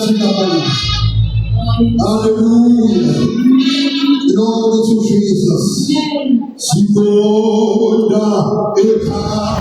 jina Bwana. Hallelujah. Glory to Jesus. Sikonda ekaya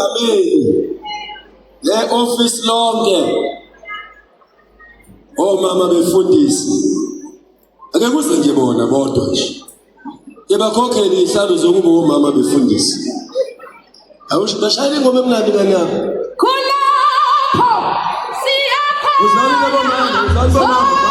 umongameli le-office lonke omama befundisi ake kuze nje bona bodwa nje yebakhokheli ihlalo zokuba omama befundisi awusho bashayela ingoma emnandi kanyama kulapho siyakho uzalile bomama uzalile bomama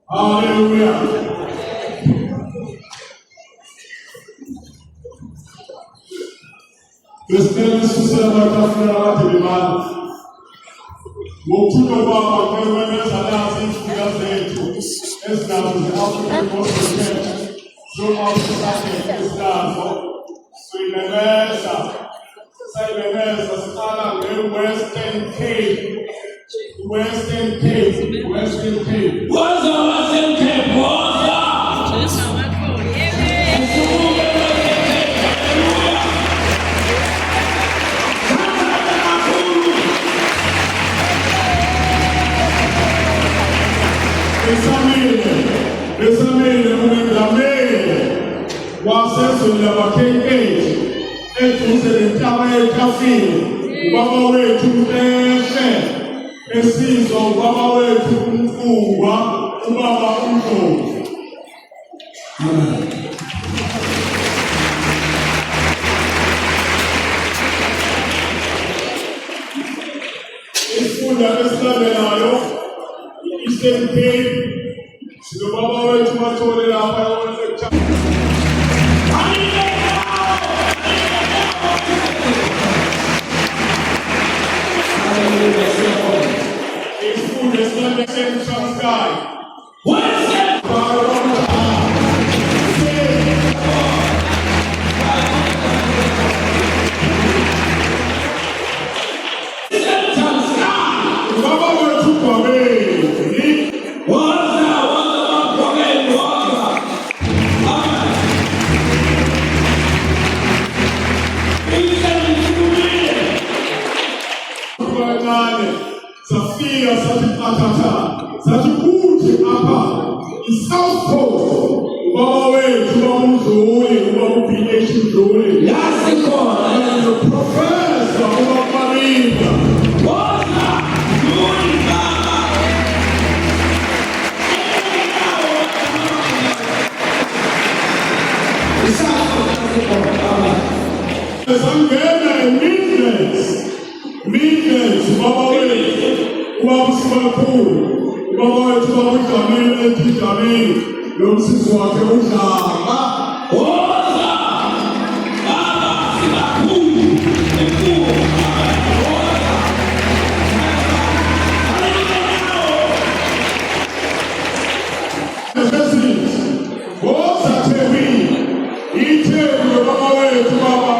Hallelujah. Kristeni susema kafira wati bimana. Moktuno baba kwenye salati kuya zetu. Islam is the African Muslim church. Throughout society, Islam. So imeweza. Sasa imeweza sana leo Western Cape. Western Cape. Western Cape. Kwanza Western Cape, kwanza. Besamile umenglamele wasesulela bakhenkethi eduze lentaba etafile ubaba wethu mhleshe esizwa ubaba wethu umfungwa ubaba uNdlovu. Isifunda esilandelayo i-Eastern Cape. The Baba went to my toilet after I was a child. His food is not the same from sky. What is that? Baba went to Safia Satikatata, Satikuti Apa, is South Coast, Baba way to Zoli, PhD Zoli. That's the call. And the professor of Marina. What's that? Zoli Baba. The South Coast. Some Meekness, Baba way, Baba Smalpool, Baba way to Baba Jamil, and Jamil, don't see what you are. Oza! Baba Smalpool, and Pool. The president, Oza Tewi, eat Baba way to Baba.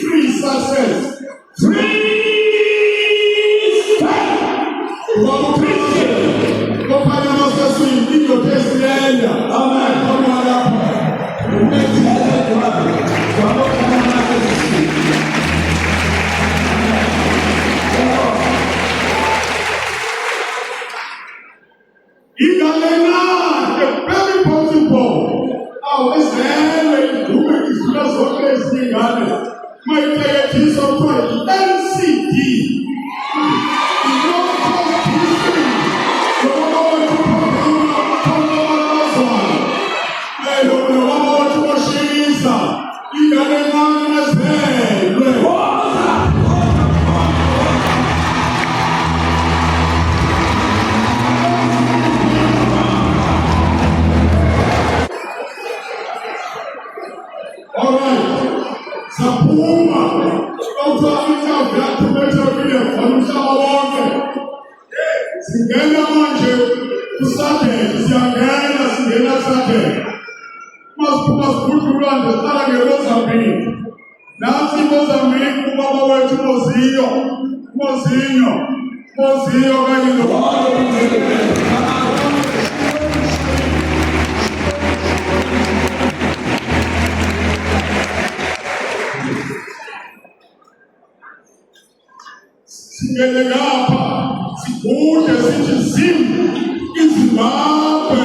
Free success. Free Christian. Go find a master swing. Give your test. Amen. Ingalena, very possible. Ezelwe idume izula zonke ezingane. Mayitayetisa kuthiwa NCD. Singena manje kusadeni siyangena singena sadeni masikhulula nje siqala ngeMozambique nansi iMozambique ubaba wethu Mozinho kanye singene ngapha sikude sithi zim iZimbabwe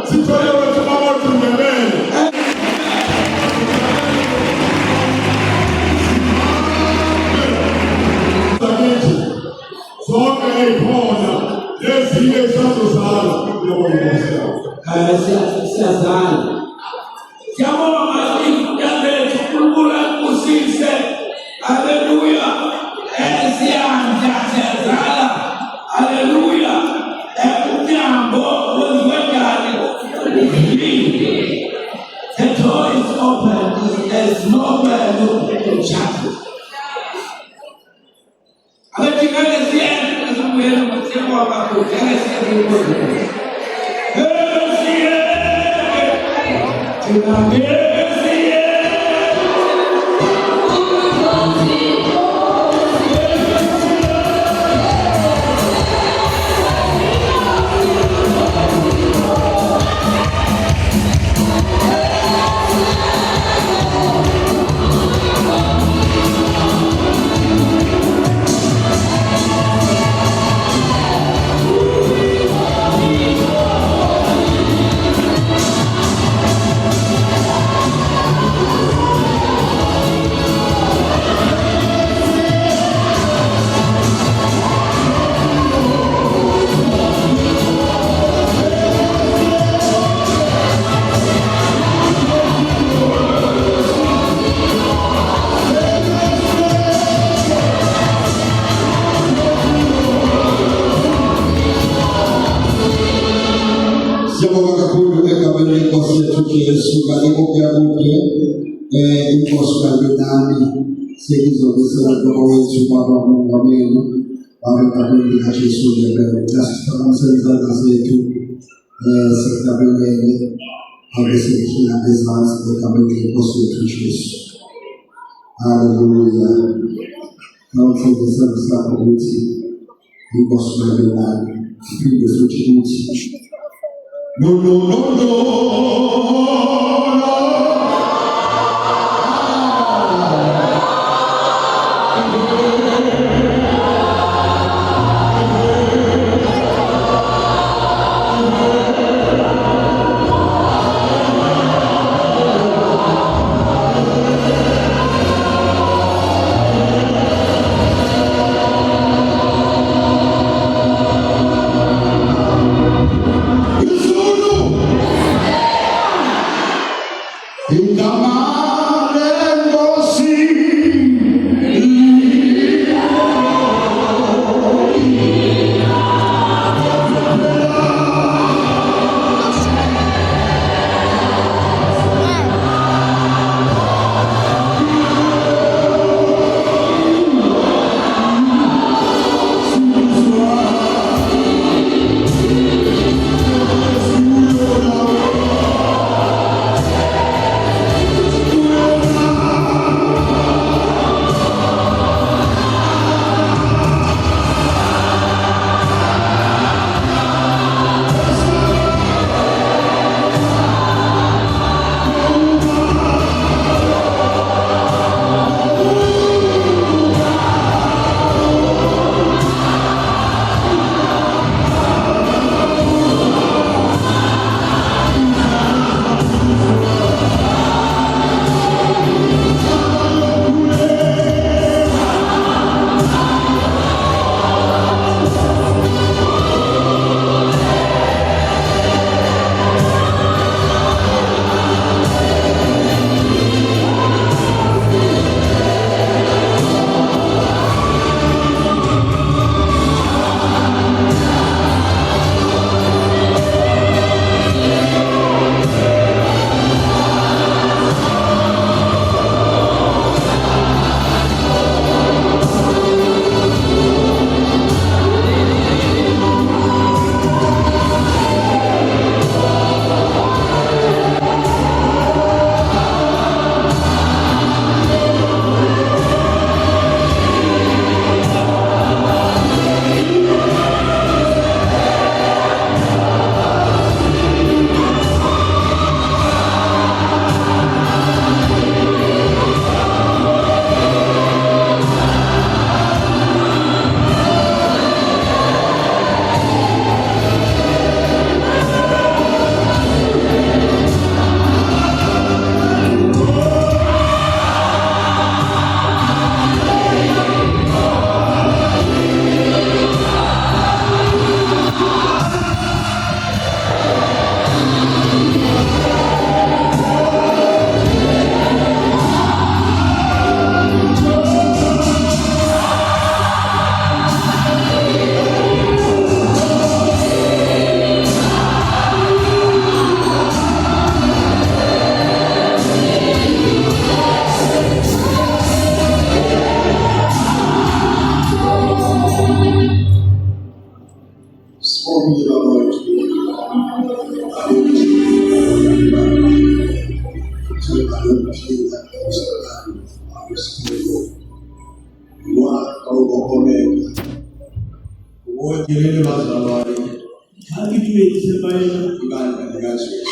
sithole wethu babathungelele zonke ey'khona ezinye ezisazozala siyazala. Siyabonga indabethu uNkulunkulu akusise. Haleluya. Siyazala. Haleluya. Umnyango wenziwenjani? The door is open. There's nowhere to shut. Abetingane siyena asibuyela ngokuthekwa kwakho njengesiyena. Siyabonga kakhulu egameni lenkosi yethu uJesu kanti kuyakude inkosi kaNami sekuzobisela ngoba wethu baba uMongameli abengabendi kaJesu lebele lasiphakamisela ngasethu sekabelele abesekufuna ezansi egameni lenkosi yethu uJesu. Haleluya. Nawufundisa sakho ukuthi inkosi kaNami siphinde futhi ukuthi no. In Ngibingelele bazalwane Sebayela, ibandla likaJesu.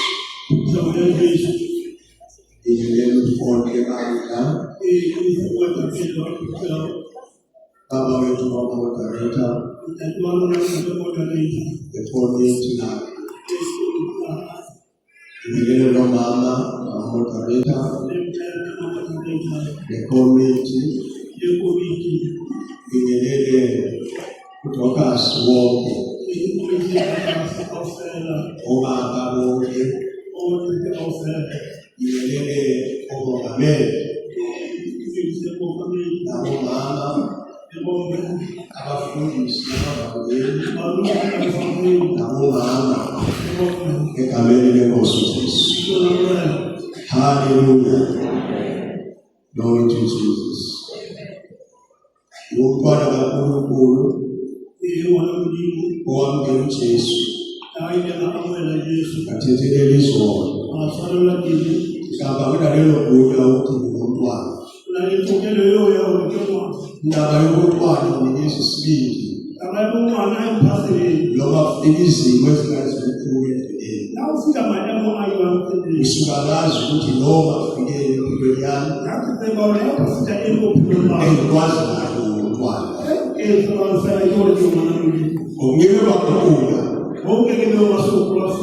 Sebayela Jesu, Ngibingelele ufonke bandla Sebayela Jesu, baba wethu bamamodereta efoneti na ngibingelele nomama bamamodereta nekomiti ngibingelele uDocas wonke obaba bonke ngibingelele umongameli nabomama abafundisi abavangeli nabomama egameni lenkosi uJesu. Hallelujah. Glory to Jesus. Umntwana kaNkulunkulu owamkela uJesu athethelela izono. Mhlawumbe kunalelo gunya ukuthi ngumntwana. Indaba yobuntwana kunikeza isibindi noma kufika izimo ezingathi zikhulu endleleni. Usungalazi ukuthi noma kufikele empilweni yami engikwazi nayo ngumntwana. Ngeke baguqula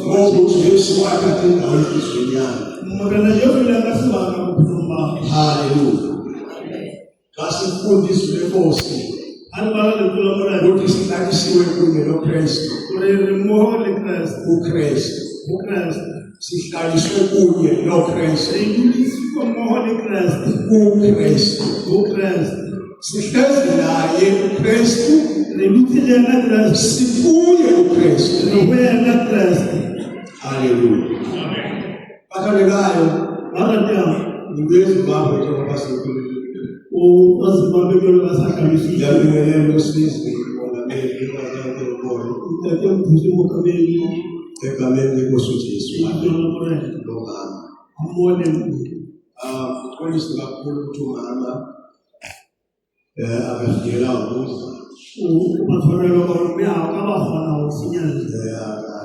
ngoba uJesu wathatha indawo enhliziyweni yami. Hallelujah. Kasifundiswe lenkosi ukuthi sihlaliswe kunye noKristu. uKristu sihlaliswe kunye noKristu. uKristu sihlezi naye uKristu sibuye uKristu. Hallelujah. Bakhalekayo ngibeza ibamba njengoba sikhuluma. Ngiyabingelela uSizwe umongameli wakaNkulunkulu egameni lenkosi uJesu. Kuxolisa kakhulu ukuthi umama akafikela ukuza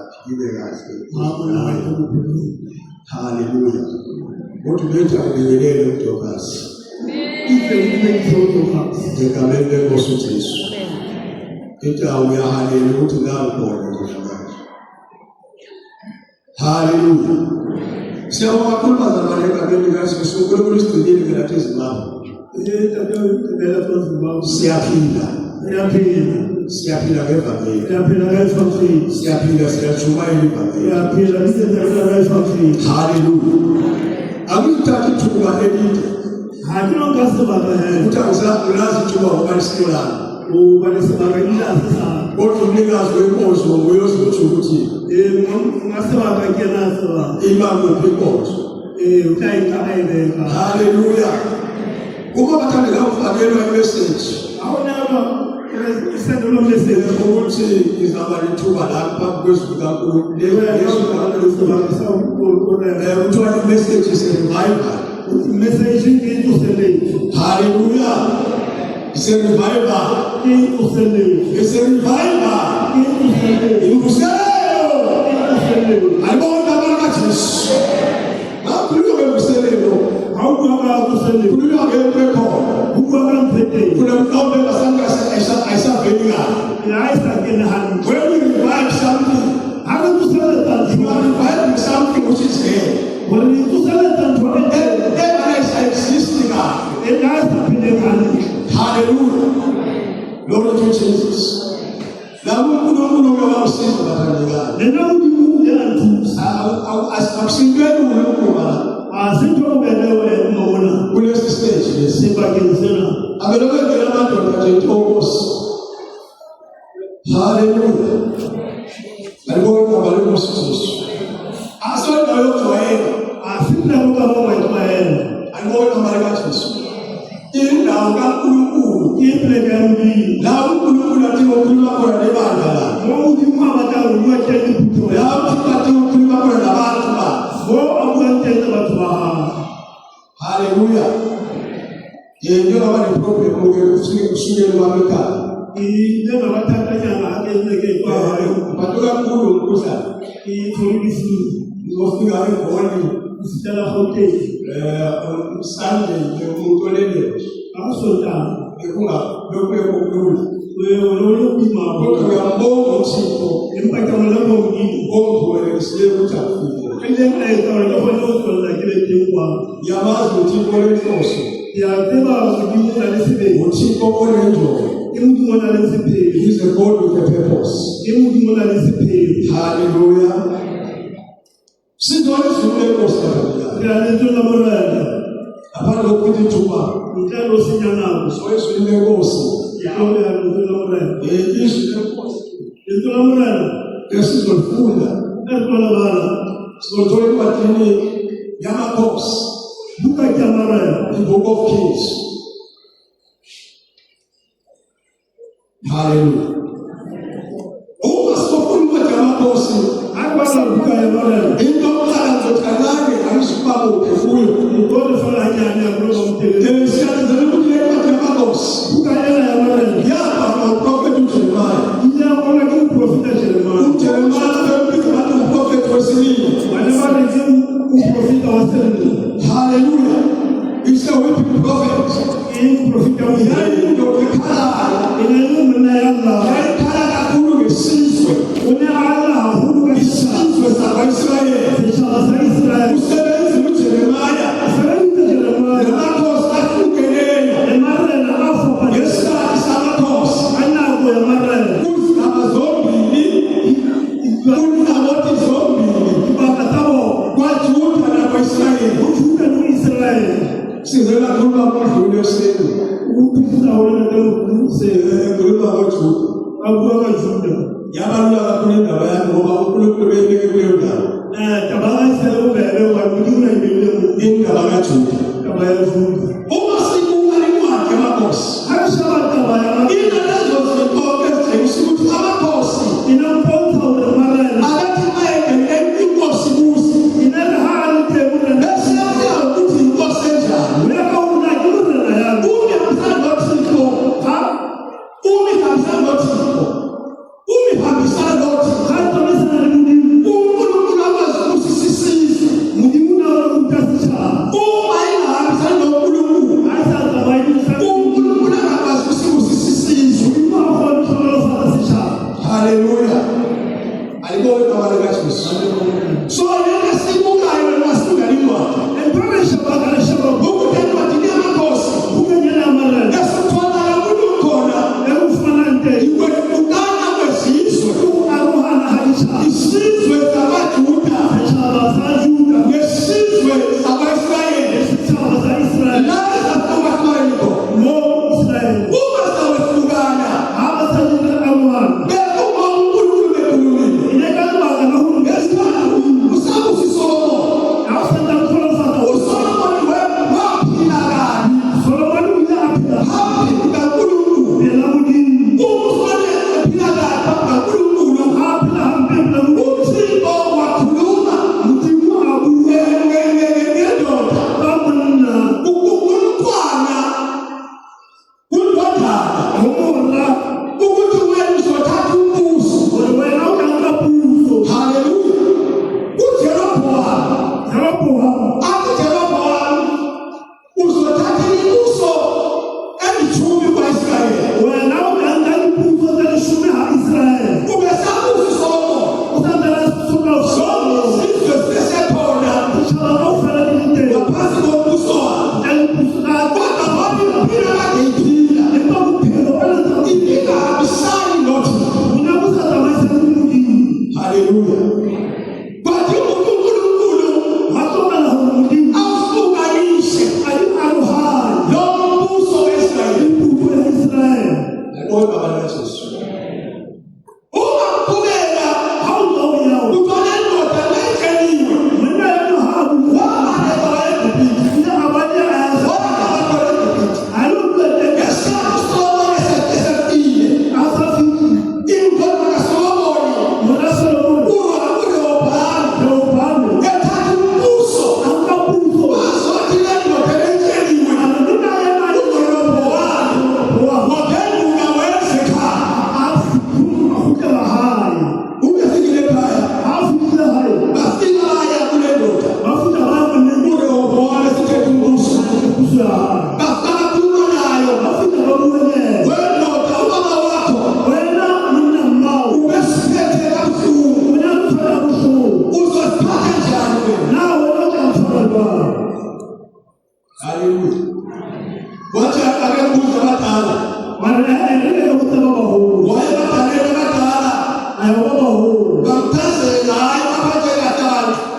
aphile kahle. Hallelujah. Kodwa bethu akubingelele uDocas egameni lenkosi uJesu. Indawo yahalela ukuthi ngakhona njengamanje. Hallelujah. Siyabonga kakhulu bazalwane egameni likaJesu. uNkulunkulu usigcinile phela nathi izimama. Siyaphila ngevangeli. Siyaphila siyajumayela ivangeli. Hallelujah. Akuthatha ithuba elide ukuthi ulazi ithuba ngoba lisilolana. Kodwa umnikazi wenkosi uyozitsho ukuthi imamuphi inkosi. Hallelujah. Uma bathandela ukufakelwa imessage ukuthi izaba lithuba lapha kwezulu kaNkulunkulu kuthiwa imessage is-revival. Hallelujah. It's a revival. It's a revival. Alibona abantu kaJesu. Nakhuluma ngebuselelo. Khuluma ngepheko. Kuna mhlawumbe basanga ayisaveli kahle. When we revive something, you are reviving something which is here. That is existing. Hallelujah. Glory to Jesus. Now we put on the usizo bathandekayo. Akusindweni uNkulunkulu. Kulesi stage lesi. Abelokengela amadoda nje intokozo. Hallelujah. Alibona abalekhosi uJesu. Asonto yokujwayela. Alibona abalekhosi. Indawo kaNkulunkulu. La uNkulunkulu athi ngokhuluma khona nebandla la. La uthi athi ngokhuluma khona nabantu ba. Hallelujah. Njengoba ne problem kusukela kwabekhaya. Patoka kulo kusa. Ngofika ngoni Stella Hotel. on Sunday ngomtolele. Akusonta. Ekunga lokho ekukula. Wena ubima Kodwa ngiyambonga uThixo impatha lapho ngini. ongibonelisiwe ukuthi afike. Endlela ekawela kwathola kile tingwa. Yamazi uThixo lenhloso. Yaziba ukuthi lesibili. uThixo onenjongo. Umuntu mona lesibili. He is a God with a purpose. Umuntu mona lesibili. Hallelujah. Sidoni sule kosikabela. Ngiyalenzela morala. Apana ukuthi thuba. Ngicela usinyana. Soyisule Nkosi. Yabo yalenzela morala. Izwi lenkosi. Ngicela morala. Esizofunda. Esikole bala. Sizothola encwadini yamakhosi. Buka Jamarala. The book of Kings. Hallelujah. Uma sifuna ukuthi amakhosi Akubala buka Jamarala. into yokuqala ngizoqalane ayisibabo kuyo. Ngikole fala nyanya kulo mtele. Siyazenzela ukuthi le ncwadi yamakhosi Buka Jamarala. yaba ngoprofethi uJeremiya. Iyabona ke uprofita Jeremiah. uJeremiya bembiza bathi uprofethi wesibili. Whenever they give uprofita waseni. Hallelujah. He's a weeping prophet. Uprofita waseni. Yayindoda ekhalayo. Inelumina yalla. Yayikhala kakhulu ngesizwe. Unala hulu Isizwe sakwa-Israyeli. Ishala sa Israel. Usebenza uJeremiya. Asebenza Jeremiah. Namakhosi ahlukeneyo. Emarela afopa. Ngesikhathi samakhosi. Anako emarela. Kunzaba zombili. Kunzabothi zombili. Bakatabo. KwaJuda nakwa-Israyeli. Ujuda no Israel. Sizela khuluma ngomdluli wesenu. Ukuphisa wena lomse. Khuluma ngoJuda. Akuwa Juda. Yabalula kakhulu indaba yami ngoba uNkulunkulu beyibeke kuleyo ndawo. Tabaka isele ubebe wakujuna ibile mu. Indaba kaJuda. Tabaya Juda. Uma sibuka incwadi yamakhosi. Harashaba tabaya. Inalezo zinto ezitshengisa ukuthi amakhosi Inamponza emarela. abathi bayengene inkosi kuze. Inalahali tebuna. Bese yaziwa ukuthi inkosi enjani. Uyaka unajurela yabo. Ungihambisana noThixo. Ha? Ungihambisana noThixo. Ungihambisana noThixo. Hata mesana ni uNkulunkulu akwazi ukusisisiza. mudimuna wala kutasisha. Uma ingahambisani noNkulunkulu, Asa tabaidisha. uNkulunkulu akakwazi ukusisisiza. Mudimuna wala kutasisha. Hallelujah. Alibona igama likaJesu. So yena sibukayo nasibuka incwadi. Empresa bakala shaba. Ukuthi encwadini yamakhosi Ukanyela amarela. esitholakala kulo khona Ekufanante. ikwehlukana kwezizwe. Aruhana hadisha. Isizwe samaJuda Chaba za Juda. nesizwe sakwa-Israyeli. Chaba za Israel. La ezahlukahlukayo khona. Mo Israel. Uma sawehlukana Haba sa Juda aruhana. bekuma uNkulunkulu bekhulumile. Ineka bakala hulu. Ngesikhathi usabusi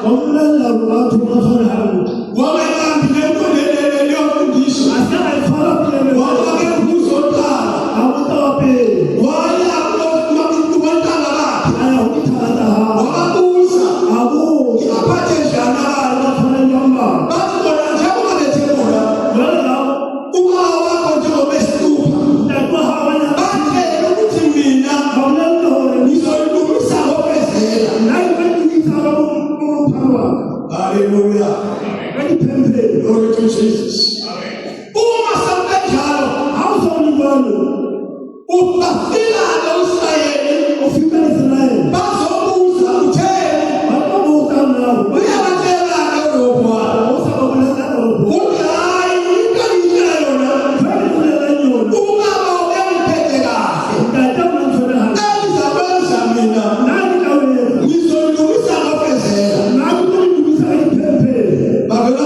Wamulala abantu bafana. Wabantu ngenkondelo yokundisha. Asala ifala kule. Wabantu nguzotala. Awutape. Waya kuwantala bakhe. Ayawuthatha. Wabuza. Abu. Aphathe njani abafana namba. bathi bona njengoba bethemula. Wala. Ubaba wakho njengoba esitupha. Ndakwa habanya. Bathe ukuthi mina Awunalo. ngizolungisa ngokwezela. Nayi kwendisa abomphakathi. Hallelujah. Ayipembe. Glory to Jesus. Uma sabenjalo Awuzonibalo. ubafila noSirayeli Ufika Israel. bazobuza utheni Babuka nawo. uyabatshela ngolobwa Awusababulela lokho. uthi hayi into ngiyitshela yona Kulela nyona. ubaba uyangiphethe kahle Ndata mfana hana. engizakwenza mina Nani kaweza. ngizolungisa ngokwezela. Nani kulungisa ipembe. Bavela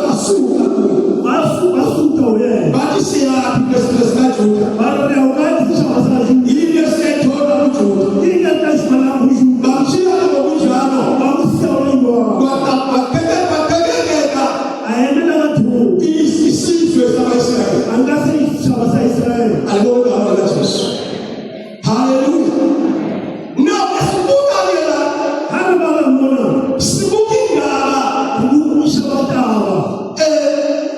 basuka kuyo Basuka uye. bathi siyaphi lesikaJuda Balo ya ukati shabasazi. yini esiyithola kuJuda Inga tashmana kushu. bamshiya ngokunjalo Bakusawenwa. babhekeka Ayende na watu. isizwe samaIsrayeli. Angase shabasa Israel. Alibona igama likaJesu. Haleluya. Sibuka yena Hana bala mona. sibuka indaba Kumushabatawa.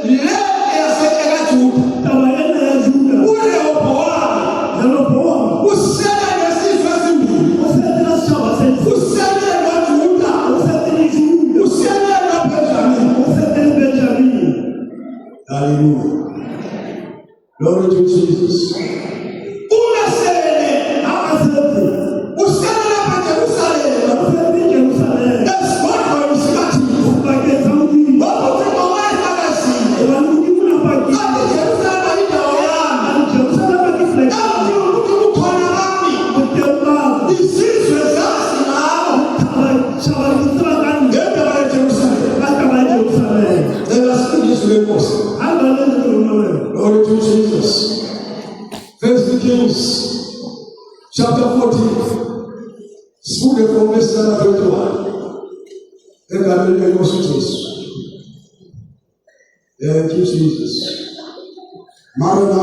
le yasekaJuda Tabayena ya Juda. uRehobowamu Jeroboam. usele ngesizwe esimbili Usetela shabasa. usele noJuda Usetela Juda. usele noBenjamini. Usetela Benjamin. Hallelujah. Glory to Jesus. Unasele Akasete. usele lapha Jerusalema Usetela Jerusalem. esigodlweni sikaThixo. Bageza umini. Wabuthi ngokwesabasile Ebalungi kuna bagi. kanti Jerusalema indawo yami. Jerusalem akifleka. Kanti ukuthi kukhona bami Kutemba. izizwe zazi ngawo Shabalisra kani. ngendaba yeJerusalema. Akaba Jerusalem. Elasiqiniso lenkosi. Abalende kunowe. Glory to Jesus. First Kings chapter 14. Sifunde from verse 21. Egameni lenkosi uJesu. Thank you, Jesus. Marana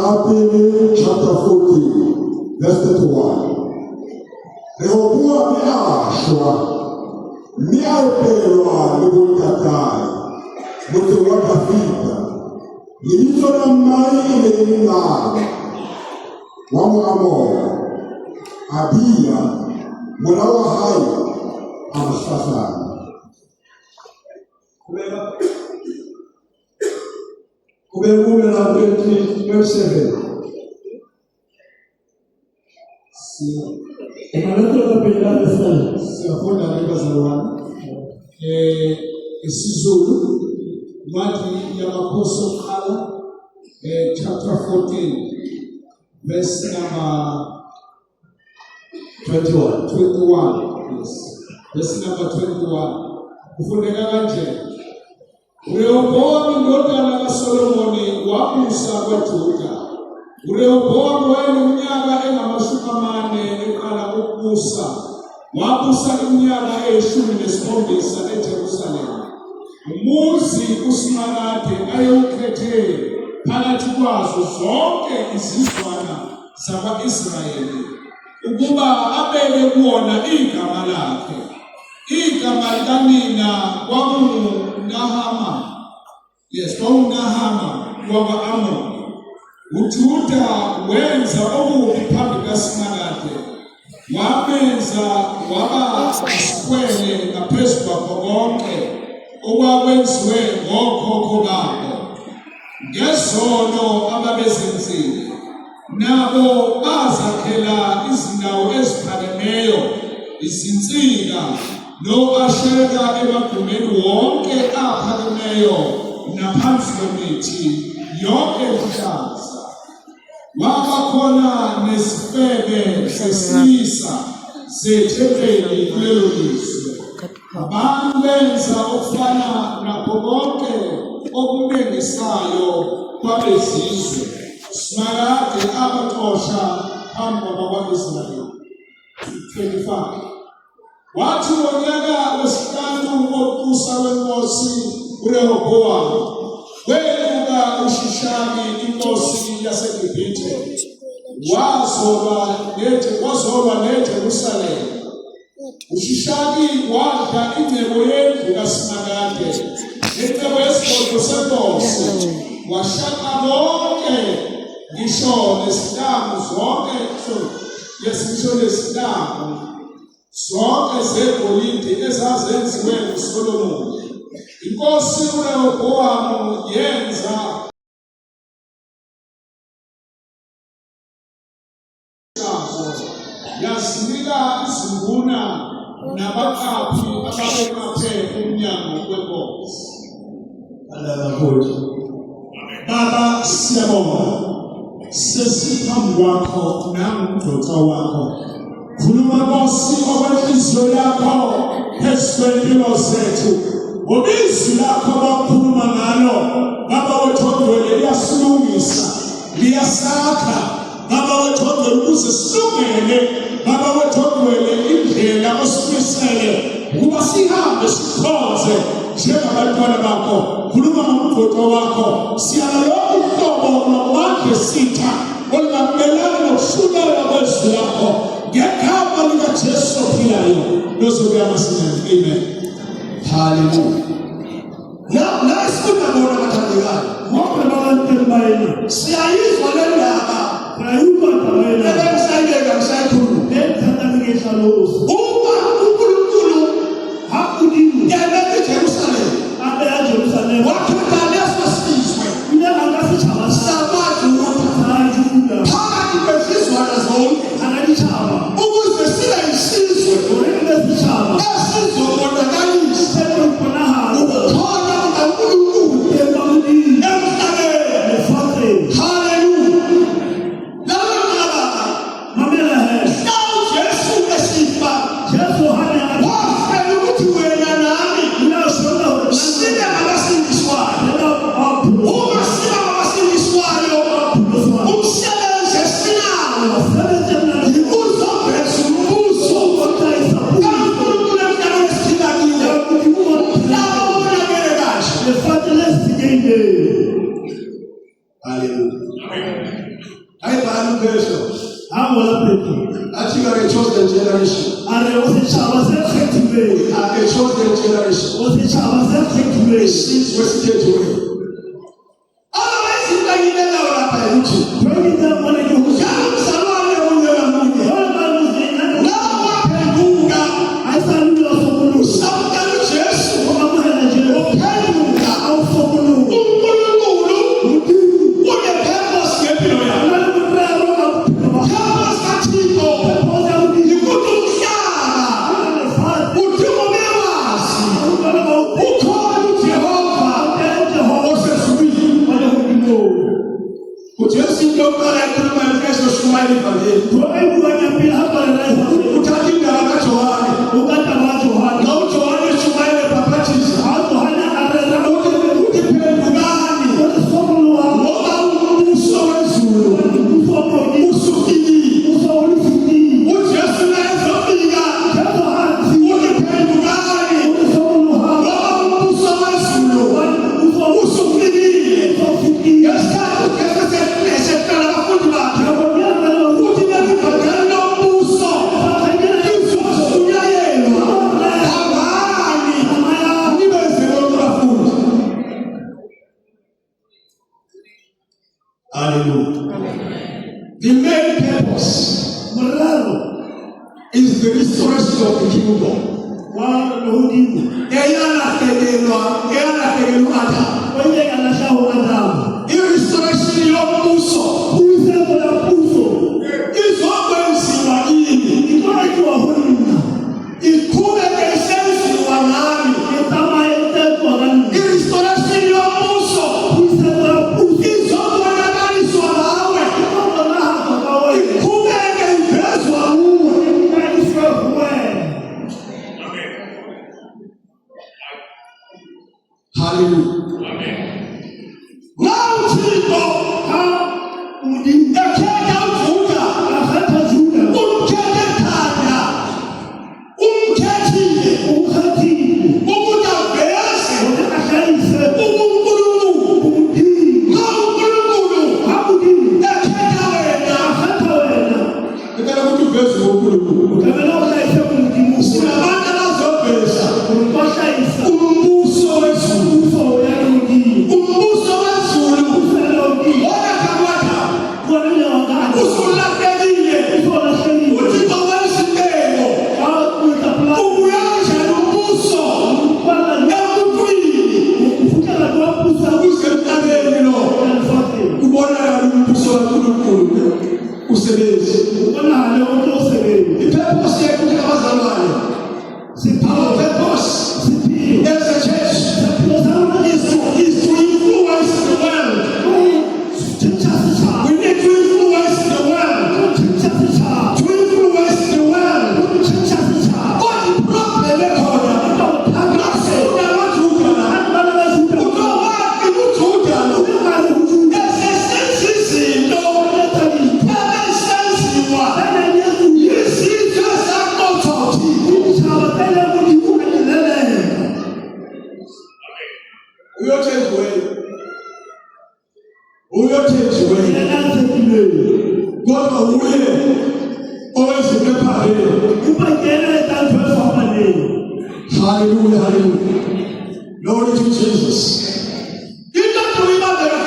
chapter 14, verse 31. Rehoboam ashwa, miaupelwa libulikatai, mutu wakafita, nilichona mai imelimana, wamu amora, abia, mulawa hai, amashafani. Kubekume na 27. Emalendo kapenda sana. Siyafunda ngabazalwane. IsiZulu incwadi yamakhosi oqala chapter 14 verse number 21. Yes. Verse number 21. Kufundeka kanje. uRehobowamu indodana kaSolomoni wabusa kwaJuda. uRehobowamu wayeneminyaka engamashumi 40 eqala ukubusa. Wabusa iminyaka eyi-17 eJerusalema. Umuzi uSimakade ayewukhethe phakathi kwazo zonke izizwana zakwa-Israyeli ukuba abeke kuwona igama lakhe. Igama likanina kwakunguNahama. Yes, kwakunguNahama wakwa-Amoni. uJuda wenza okubi phambi kaSimakade. Wamenza waba isikwele ngaphezu kwakho konke okwakwenziwe ngokhokho babo. Ngezono ababezenzile nabo bazakhela izindawo eziphakemeyo, izinsika no-Ashera emagumeni wonke aphakemeyo naphansi kwemithi yonke eluhlaza. Wabakhona nesifebe sesisa zethempeli kulelo lizwe. Abantu benza okufana nakho konke okubengisayo kwabezizwe. Simakade abaxosha phambi kwabakwa-Israyeli. 25. Wathi ngonyaka wesihlanu wokubusa wenkosi uRehobhowami, kweluka uShishaki inkosi yaseGibhithe, wazolwa neJerusalema. uShishaki wadla ingcebo yendlu kaSimakade, ingcebo yesigodlo senkosi, washaqa bonke ngisho nezihlangu zonke zegolide ezazenziwe nguSolomoni. Inkosi uRehobhowami yenza yasinika izinduna nabaqaphi ababekaphe umnyango wenkosi. Baba, siyabonga sesiphambi kwakho nangumdotha wakho. Khuluma Nkosi okwenhliziyo yakho phezu kwempilo zethu. Ngobizwi lakho bakhuluma ngalo, Baba wethu ogcwele, liyasilungisa, liyasakha. Baba wethu ogcwele, ukuze silungele, Baba wethu ogcwele, indlela osimisele ukuba sihambe sikhonze njengabantwana bakho. Khuluma ngomdotha wakho, siyala lonke uhlobo lwamandla esitha olungamelana nokuhluleka kwezwi lakho, ngegama likaJesu ophilayo nozokuya masinyane. Amen. Hallelujah. Na isifunda bona bathandekayo. Ngoba abantu bayini. Siyayizwa le ndaba. Bayuba bayini. Ebemsayeka msayikhulu. Bethandekisa lokho. Uma uNkulunkulu hakudini. yena eJerusalem. Abe eJerusalem. Wakhipha leso sizwe. Mina ngasichaba Sabajuda. Sabajuda. Phakathi kwezizwana zonke. Analichaba. Ukuze sibe yisizwe. Ngesichaba. Esizobonakalisa Sekhona ukukhona kukaNkulunkulu emhlabeni. Hallelujah. Mamela he. Jesu esifa. Jesu hana Wafela ukuthi wena nami unashona sibe abasindiswayo. Uma sibe abasindiswayo, umsebenzi esinawo uzoveza umbuso kaNkulunkulu emhlabeni esiphila kuwo. Labo bonakele kahle. Hallelujah. Ayibhali uPetro athi a chosen generation. A chosen generation. Isizwe esikhethiweyo. Izinto engiyibekayo lapha yikuthi njalo umzalwane munye ngamunye lawo waphenduka usamukela uJesu uphenduka uNkulunkulu une-purpose ngempilo yakho. Purpose kaThixo yikuthi umhlaba udinga umewazi ukhona uJehova osezulwini. uJesu into yokuqala ekhuluma ngefeso shumayeli ivangeli uthatha indaba kaJohane na uJohane eshumayeli ebhaphathiza uthi phendukani ngoba umbuso wezulu usufikile. uJesu naye ezofika uthi phendukani ngoba umbuso wezulu usufikile. Ngesikhathi uJesu eseqala abafundi bakhe ukuthi lelivangeli lombuso lizoshunayelwa, hambani nibenze lokhu bafundi. Hallelujah. The main purpose is the restoration of the kingdom. Eyalahlekelwa Adamu. I-restoration yombuso izokwenziwa yini? Iqhubeke isenziwa ngami. I-restoration yombuso izobonakaliswa ngawe. Iqhubeke ivezwa nguwe. Hallelujah. Now Thixo ekhetha uJuda, umkhethe ekhaya, umkhethe ukhethile ukuthi aveze uNkulunkulu. Lo uNkulunkulu ekhetha wena. Ngicela ukuthi uveze uNkulunkulu. Sinabantu abazoveza umbuso wezulu. Umbuso wezulu wona kakwata usulahlekile. UThixo wesibeko ubuyanja umbuso emuntwini usemhlabeni lo. Ubonakala umbuso kaNkulunkulu usebenza. Ipurpose yethu njengabazalwane, our purpose as a church is to influence the world. We need to influence the world. To influence the world. What the problem is hallelujah, hallelujah. Glory to Jesus. You don't remember the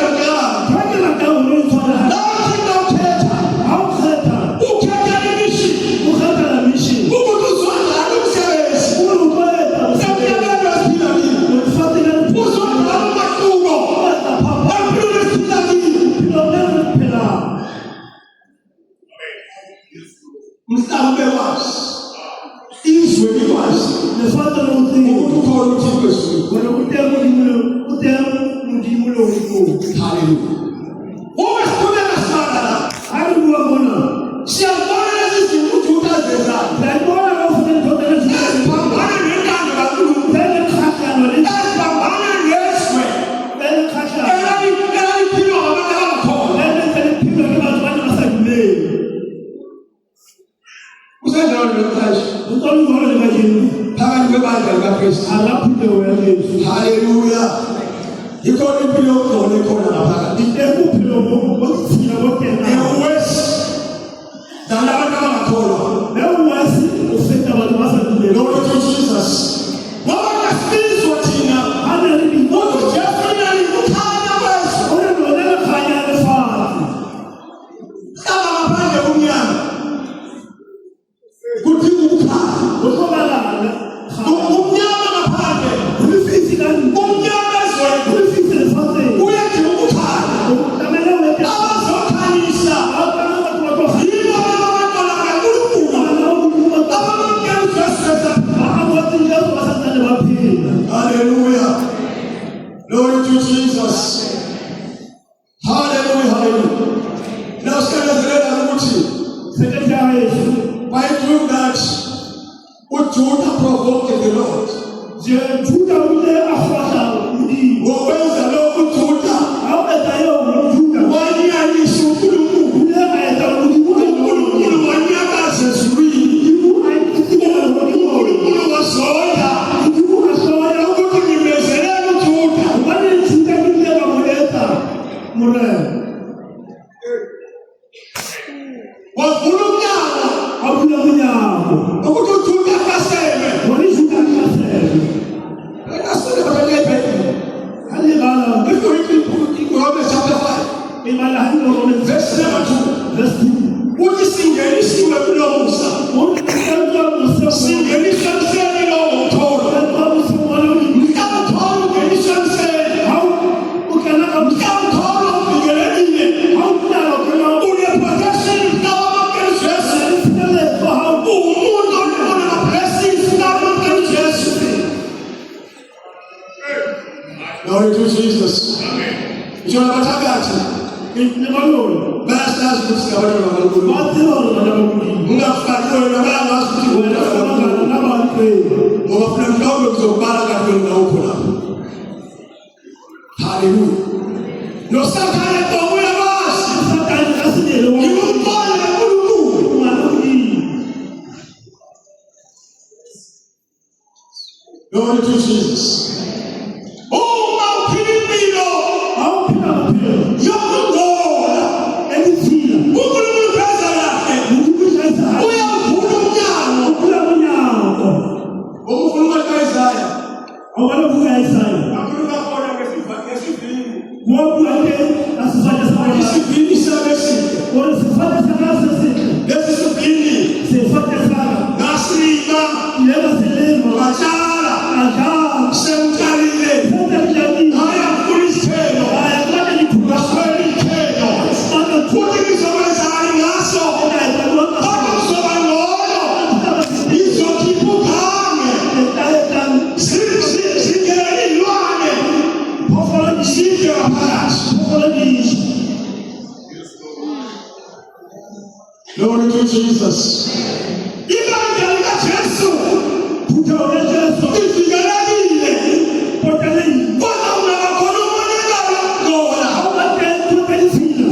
hallelujah. You call it below, you call it Lord Jesus. What is this? What is hallelujah. Glory to Jesus. Hallelujah, hallelujah. Now stand as the why do that? What Judah provoked the Lord? What was the Lord Judah? Why are you so good? Glory to Jesus. John Batagati. Masters discovered hallelujah. No Satan Glory to Jesus. Uma uphilipilo awuphila kuphela yokugola elithile uNkulunkulu pheza kahle ukudlazayo uyavula umnyango ukula umnyango ngokukhuluma kaIsaya awalokuya Isaya akhuluma khona ngesivini ngokuthi asifanye sabona isivini sabesihle sifanye sakasesihle lesi sivini sifanye saka nasima lelo silimo batshala adala semtshalile sekuhlangile haya kulisithelo ayakwazi lithuka baswele ithelo manje futhi ngizobenzani ngaso kodwa kuzoba ngcono izokhipha ukhange zingene iy'lwane zidle ngaphakathi. Glory to Jesus. Ibandla likaJesu livikelekile kodwa ungakhona umonakalo ngona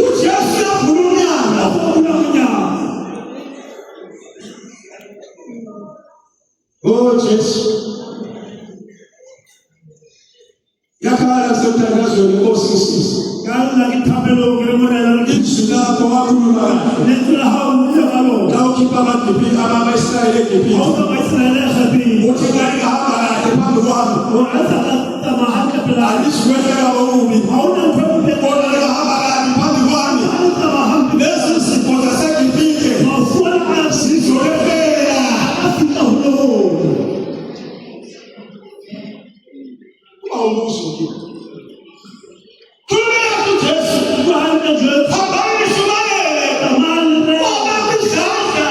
uJesu uyavula umnyango. Oh Jesu yakhala kusemthandazweni Nkosi Sisi izwi lakho wakhuluma kahle la ukhipha amaGibhithe ama-Israyeli eGibhithe uthi ngangihamba kahle phambi kwami aliswehlela okubi kodwa ngihamba kahle phambi kwami lezi zipho zaseGibhithe zizolephela. Umbuzo nje khulumela kuJesu hambani nishumayele ngoba kwizandla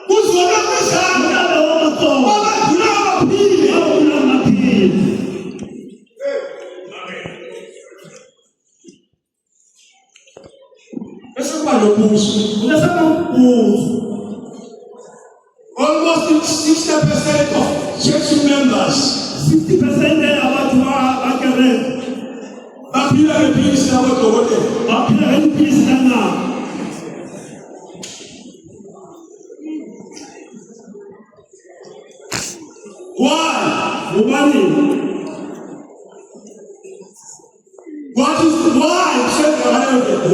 kuzona kwizandla wabagula abaphile. Bese kuba nobuso almost 60% of church members 60% abantu bakereka baphila ngephilisi labodokotela. baphila ngempilisi kanabo Why? ubani What is why?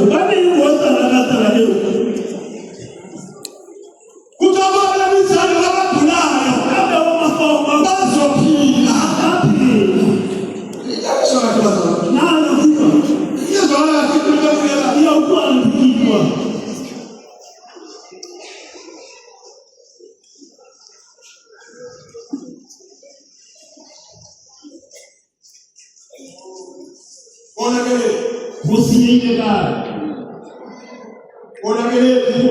ubani wozalakazala leo Kutabona imizali abagulayo abe wamafoma bazophila. baphila nalo iyawukwazi ukuyitwa usiyilekayo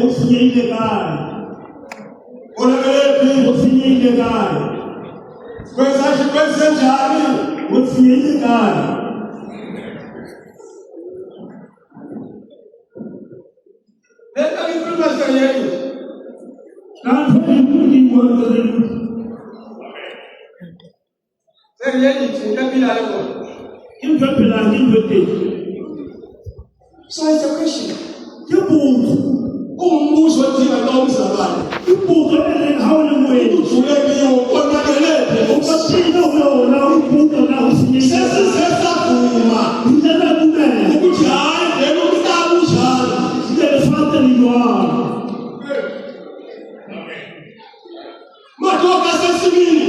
usiyilekayo usiyilekayo usiyilekayo kanti uyibonzelu impepela ngiphethe So it's a question. ibuzo Umbuzo othina lo umzalwane. ibuzo elengihawule moyeni Ujule kiyo onakelele. ubathina uyona ubuzo na usiyilekayo Sesisavuma indlela kumele ukuthi hayi vele umhlaba unjalo. sifate lilwalo Madoda sesimini.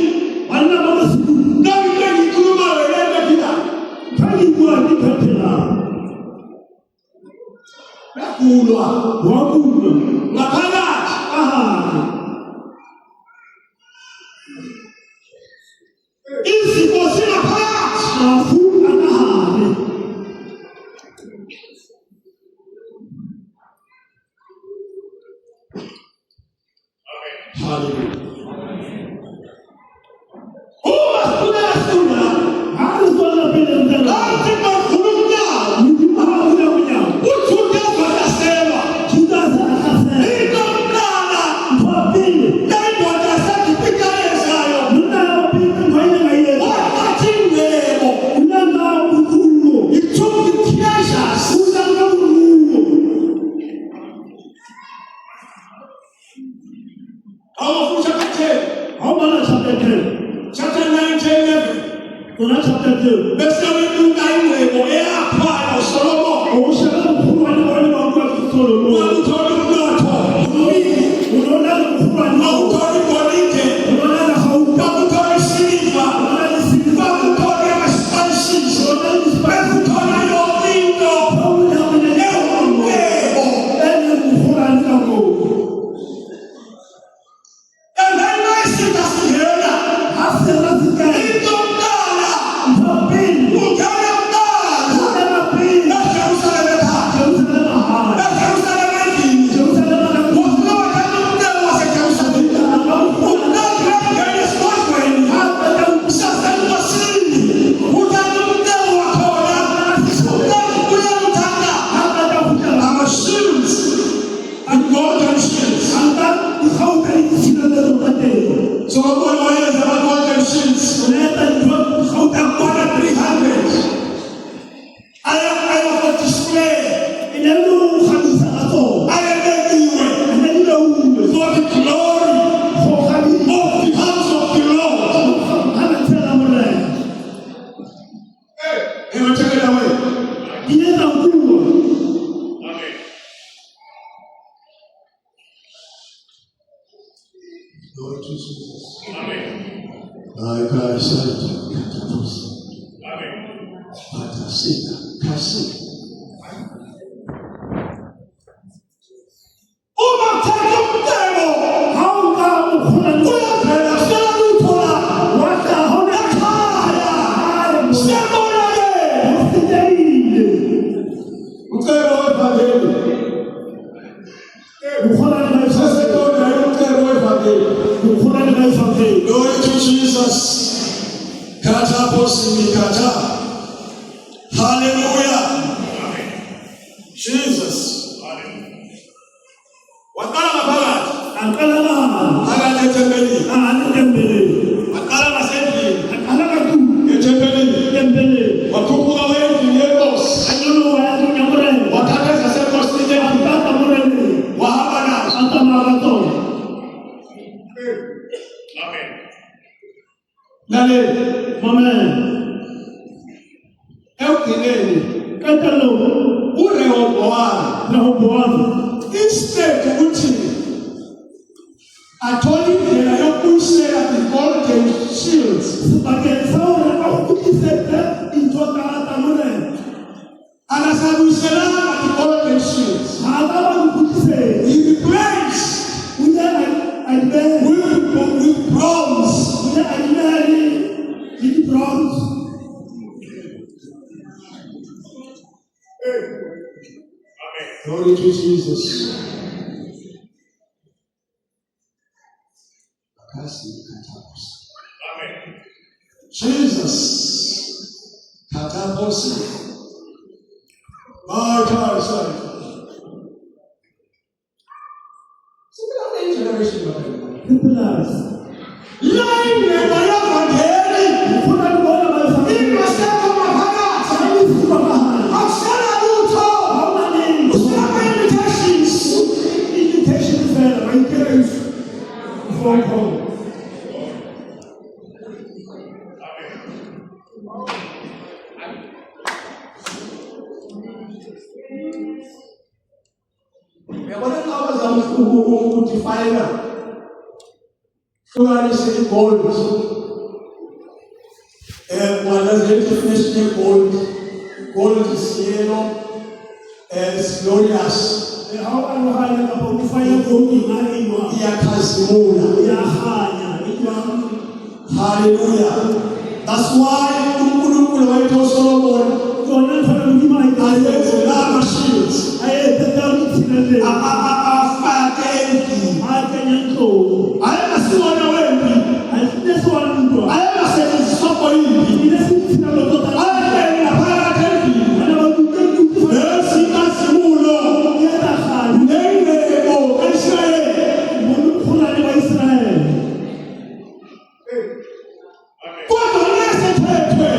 wena babasiku Nami ngikhuluma wena ephila. phangikwa ngiphephela Yakulwa wakulo ngaphakathi. ahambe Izifo zingaphakathi. afu akahambe Hallelujah. Uma kunasuna akuzona phela mntana athi bakhulunya ngihawule kunyawo uthuke kwadaselwa judas akasela into mntana phapile indoda sekiphikalezayo unayo phela ngoyile ngayela wathi ngebo unanga ukhulu it took the treasures unanga ukhulu awufusha katheni awubala chapter 10 chapter 9 Kona chapter 2. bese uyintuka ingcebo eyaphaya uSolomon Ushaka mkhulwane wale wakwa Solomon. wakuthola umnotho Unaona mkhulwane wakuthola igolide unaona hauka wakuthola isiliva unaona sisi wakuthola ama-spices unaona spice wakuthola yonke into unaona ewumcebo mkhulwane kako. and then mayisinta singena Asema zikani. into yokuqala Mpili. ungena kuqala Sema pili. eJerusalem ekhaya Jerusalem high. eJerusalem endlini Jerusalem high. ufuna wakhanda umcebo waseJerusalem umcebo wangena esigodlweni sasenkosini uthanda umcebo wakhona umcebo uyawuthanda ama-shields and golden shields so ubona wayenza ama-golden shields akubona 300 aya for display ayebekiwe for the glory of the house of the Lord. Check away. Lord Jesus. My Christ, Uma uthatha umcebo uyavela seluthola ekhaya sebonakele umcebo wevangeli sesebona umcebo wevangeli. Glory to Jesus. Kata posini kata. Hallelujah. Jesus. Waqala ngaphakathi ethempelini. Waqala ngasendlini ethempelini. Wakhuphuka wendlini yenkosi. Wathatha ezasenkosini endlini. Wahamba nazo. Lalela. Ekugcineni uRehobhowami instead ukuthi athole indlela yokubuyisela the golden shields akasabuyiselanga the golden shields. He replaced with bronze. Glory to Jesus. Jesus. Kataposi. My God, son. Generation of lying never evangeli. Imaseko maphakathi. Akusela lutho. Usema invitations. Uyabona laba zami ukudefine hlukanise i-gold. One has the definition of gold. Gold is yellow, it's glorious. Iyakhazimula. Hallelujah. That's why uNkulunkulu wayethe uSolomon ayenze la machines afake endlini. Ayengasiwona wempi, ayengasetshenziswa koyimpi, ayengene ngaphakathi endlini nezinkazimulo nengcebo ka-Israyeli. Kodwa nesethethwe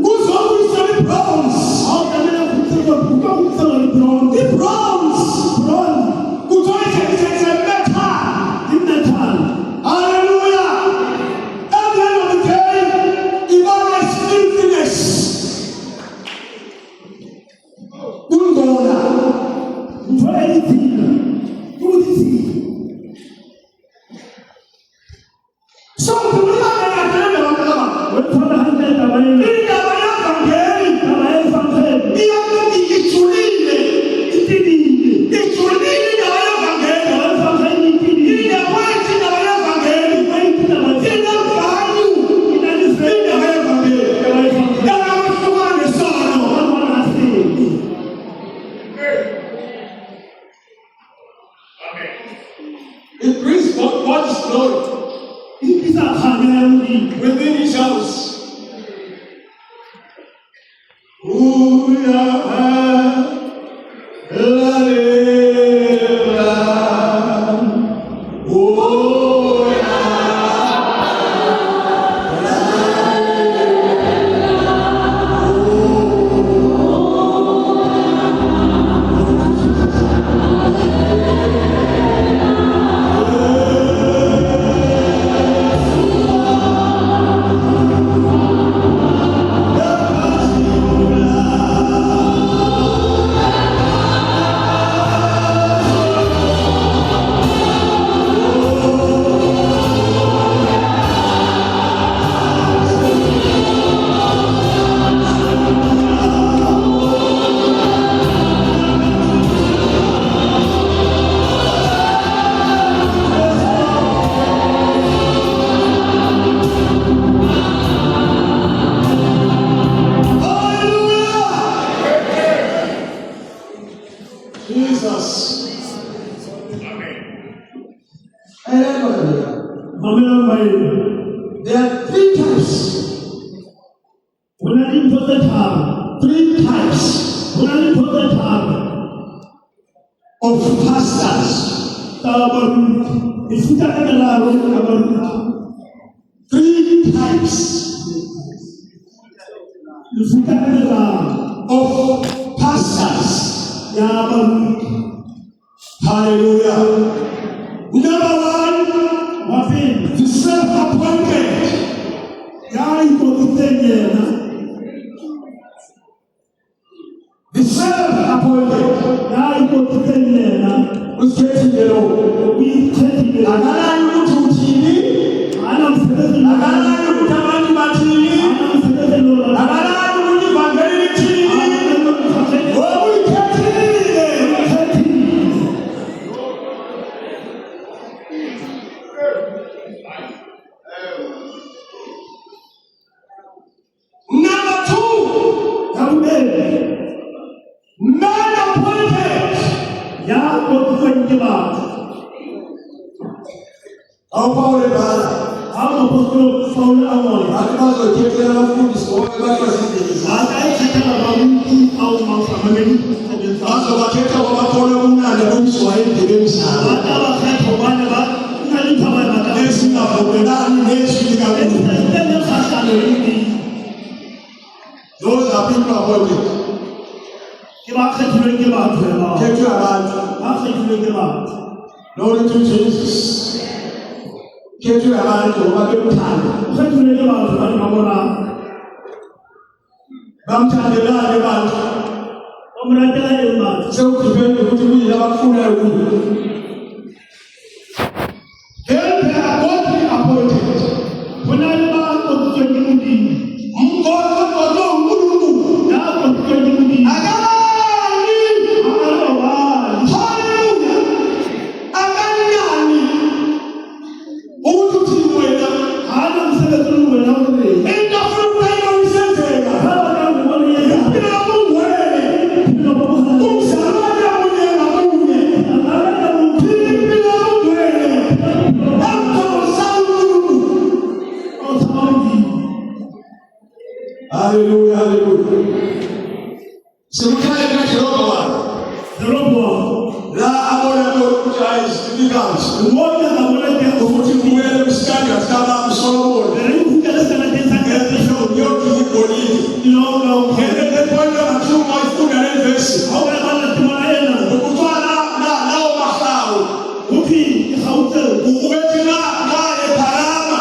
kuzobuyisela i-bronze. I-bronze kuthiwa it's a metal. Hallelujah. At the end of the day, It brings God's glory within his house. There are three types. Three types of pastors. Three types of pastors. Hallelujah. Number one, the self-appointed. The self-appointed. Who's getting the law? Number two, non-appointed. How power the Father? Those are people appointed. Glory to Jesus. Get you around to what you can. So to be able to have full then they are godly appointed. Hallelujah, hallelujah. Simultaneously, the Robo, La Amora Jais, the Gans, the one that I want to get the 40 where the standards come up so more. The Ring Galas and the no, and then the point of two months to the invest. However, the Mayan, the Putana, now Mahau, Upi, the Hotel, who went in Parama,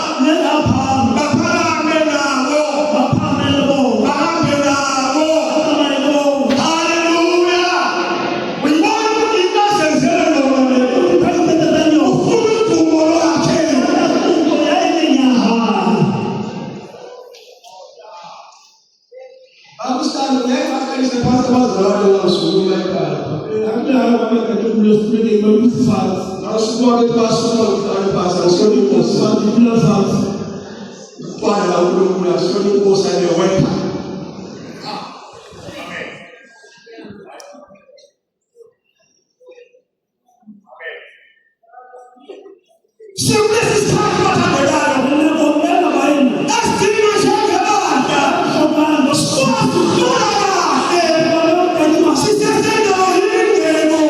Hallelujah. Father, I will have shown you most of your work. Sickness is time for the God. That's the man God. Stop to do that. She said, "No, he didn't go."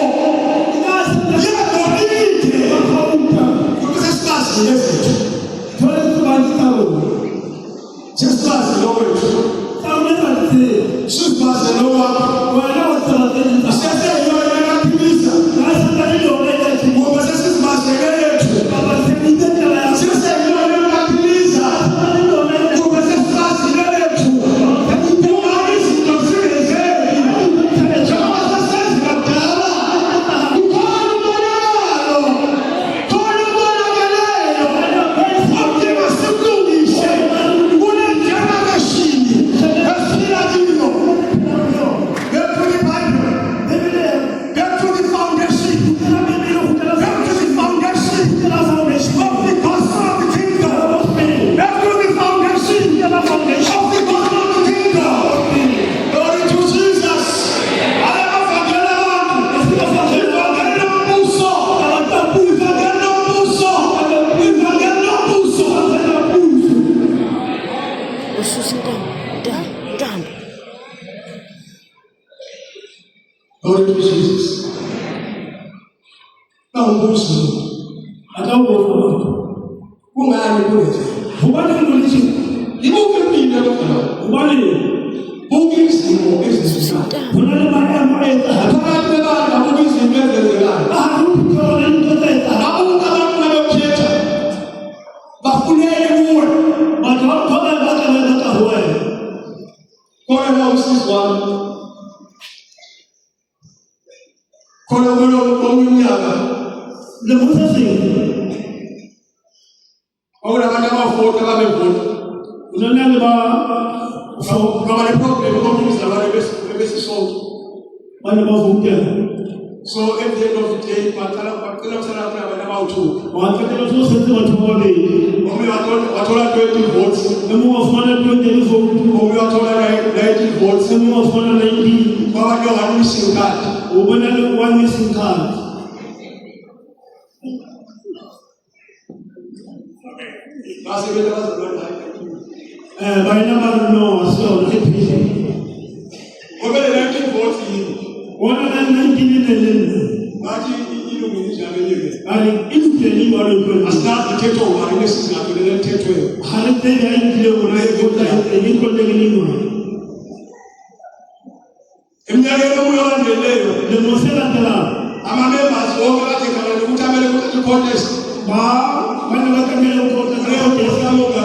Yeah, but he didn't. Because it's not just pass the Lord. Just pass the Lord. He said, "You are not pleased." What was this? Pass the Lord. Lord Jesus. Now, I don't know who I am. Who are you? You will be the one. Who gives you business? When I am my the Musa thing. Oh, I never fought about it. We don't know about so nobody problem is the best salt. What about food? So at the end of the day, what about two? What I told 20 votes. The more of 120 votes. We are told 90 votes. The more of 190. What are you missing card? One missing card. By number no, so the over the 19 votes in 119 I instantly want to start the tattoo or this is not the tattoo. I think I do when I go down and you could take anyone. And I know the Mosela. I'm a member of the Mutamel contest. When I come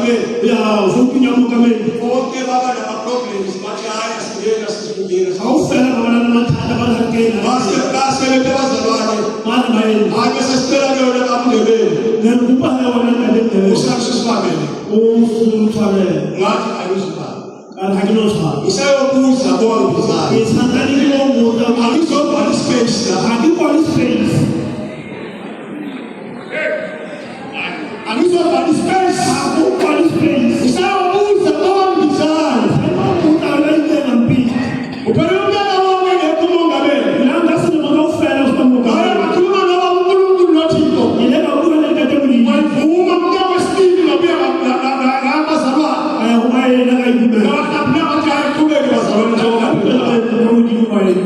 here, yeah, something I'm coming. Okay, Baba, the problems, but I asked the others. How fair I'm not about again. Basket was the one. I was a spirit of the day. Then who I was family. Oh, family. What I was about. And I know. He said, "Who is the boy?" It's not any more. I look up on his face. I look on his face. And he's up on his face. I look on his face. He said, "Who is the Lord beside?" I don't put our leg there and beat. But you get along with him, come on, Gabe. And that's the most fair of the movie. I am a true man of nothing. You never do anything. When the woman never speaks, I am why I never do that. I'm never trying to make us a little. Who are you?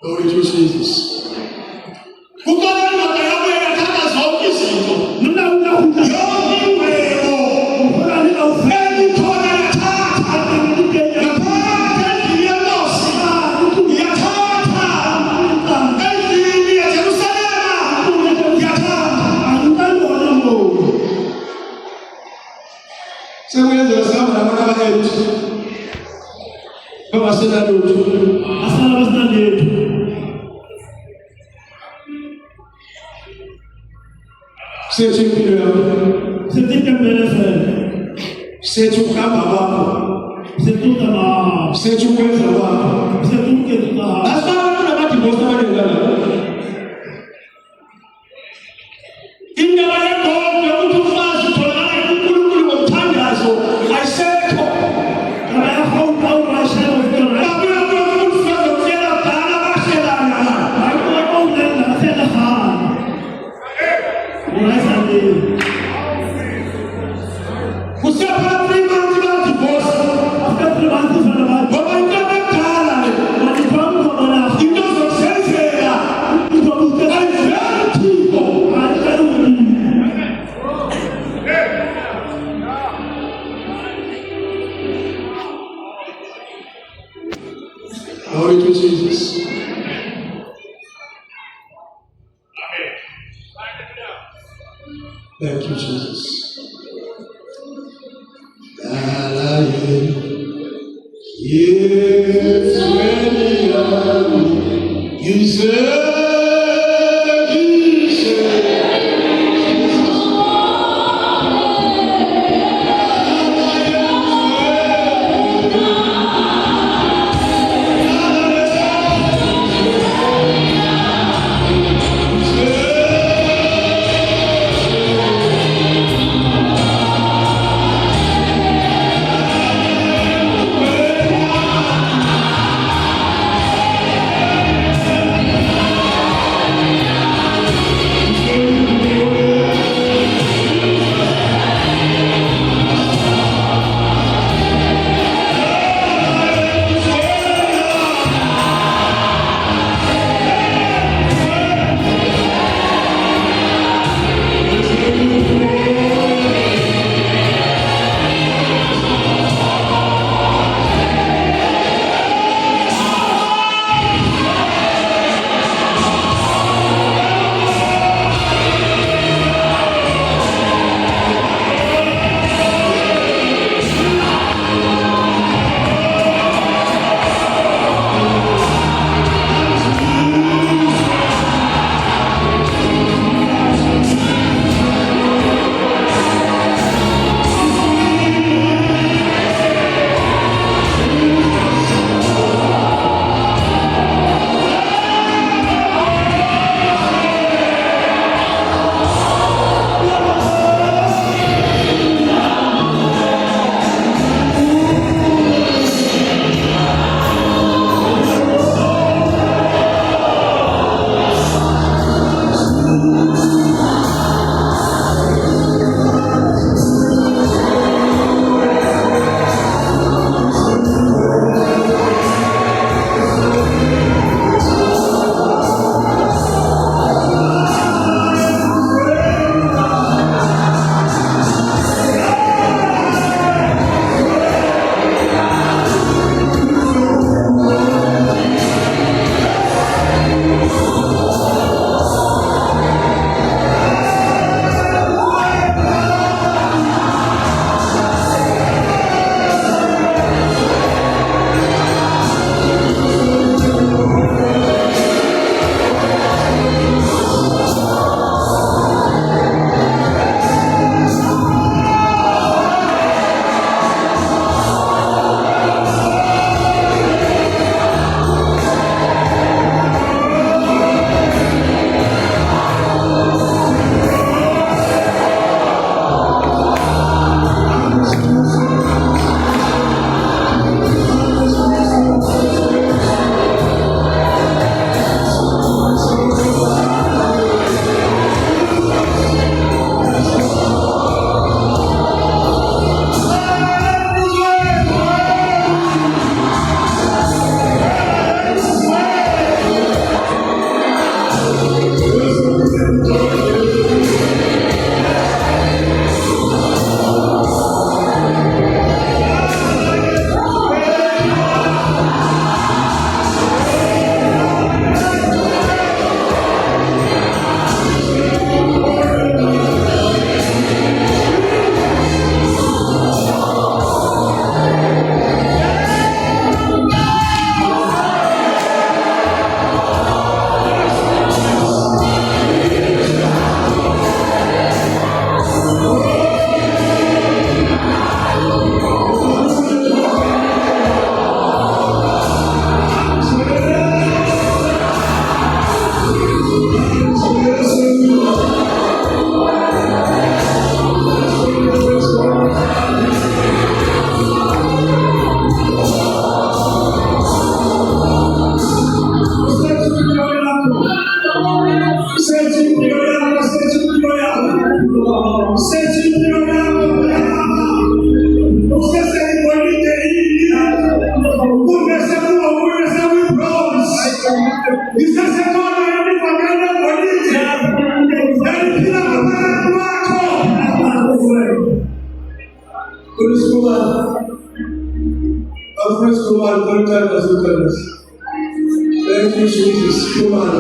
Glory to Jesus. sethu ukuhamba kwakho, Setuka na. sethu ukwenza kwakho. Setuke tuka. Asifana nabadivosi abaningi kangaka. Indaba yegogo yokuthi umfazi utholakala kuNkulunkulu ngomthandazo ayisekho. Kaya haupa urasha uftora. Babuya kumfundisa ukutshela dala bashelana. Hapo unenda tena haa. Urasha ni. Kusiyaphela 3 months badivosi. After 3 months sana ba. Ngoba into ebekhala le. Walifahamu kwa maana. Into zokuzenzela. Ayiveli Thixo. Glory to Jesus. Thank you, Jesus. You said, Alfred Kumar, thank you, Jesus. Kumar.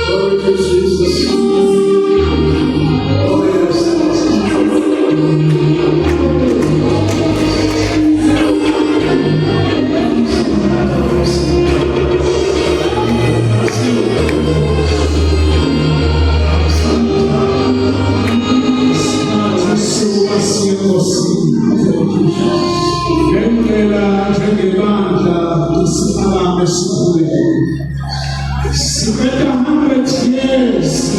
Glory to Jesus. Oh, yes. Spend 100 years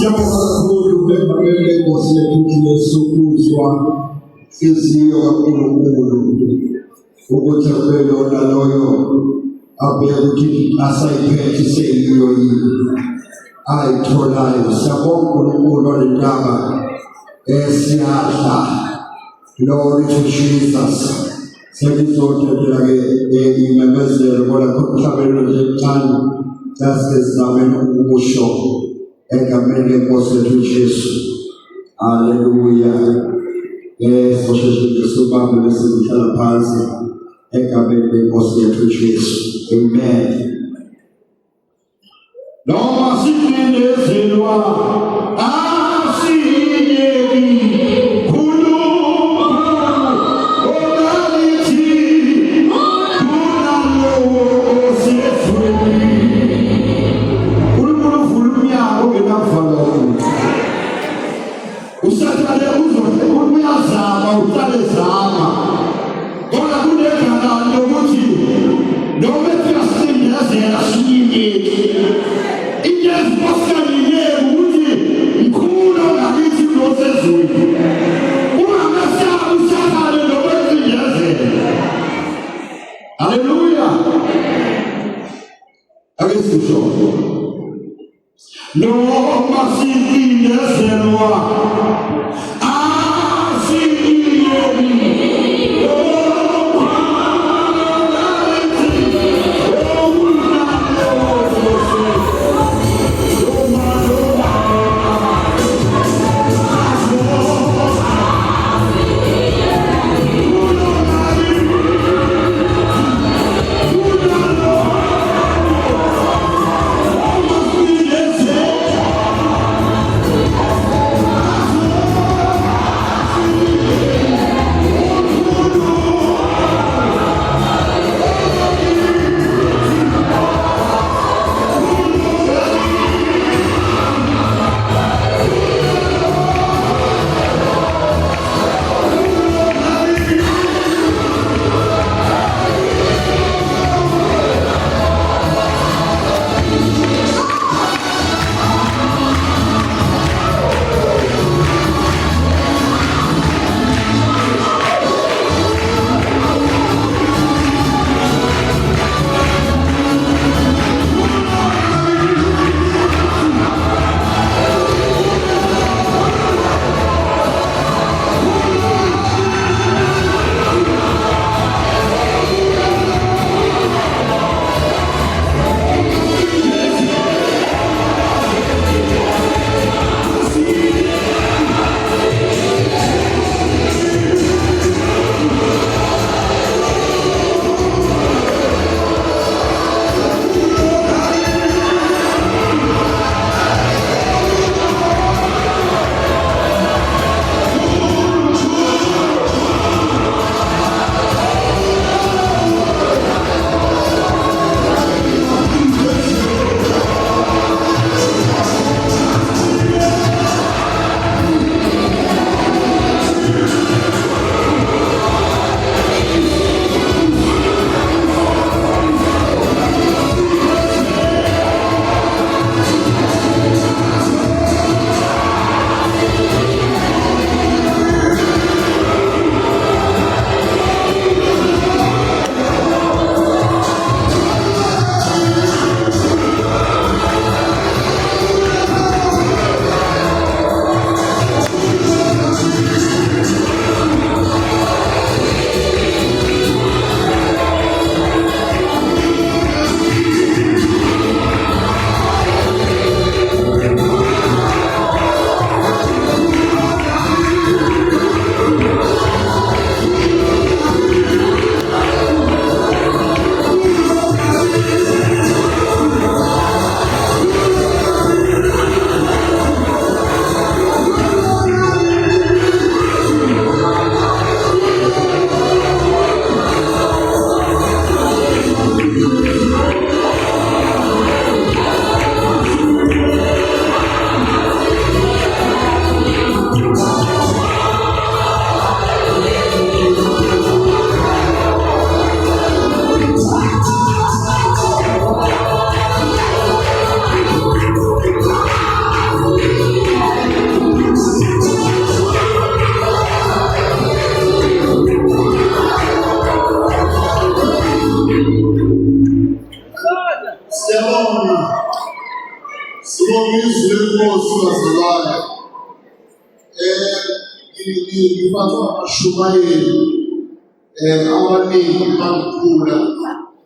Siyabonga emagabeni enkosi yethu Yesu kuzwa iziyo kaNkulunkulu ukuthi akuyona loyo abheke ukuthi asayiphethe seyiyo yini ayitholayo. Siyabonga uNkulunkulu walentaba esiyadla. Glory to Jesus. Sengizothethelake imemezelo kodwa kumhlabeni nje encane sase sizameni ukusho egameni lenkosi yethu Jesu. Haleluya. Sosheshe sobaba besihlala phansi egameni lenkosi yethu Jesu. Amen. Noma sinezelwa asiyeki Enkosi bazalwane. Ngiphathwa amashumayeli abaningi bangikhula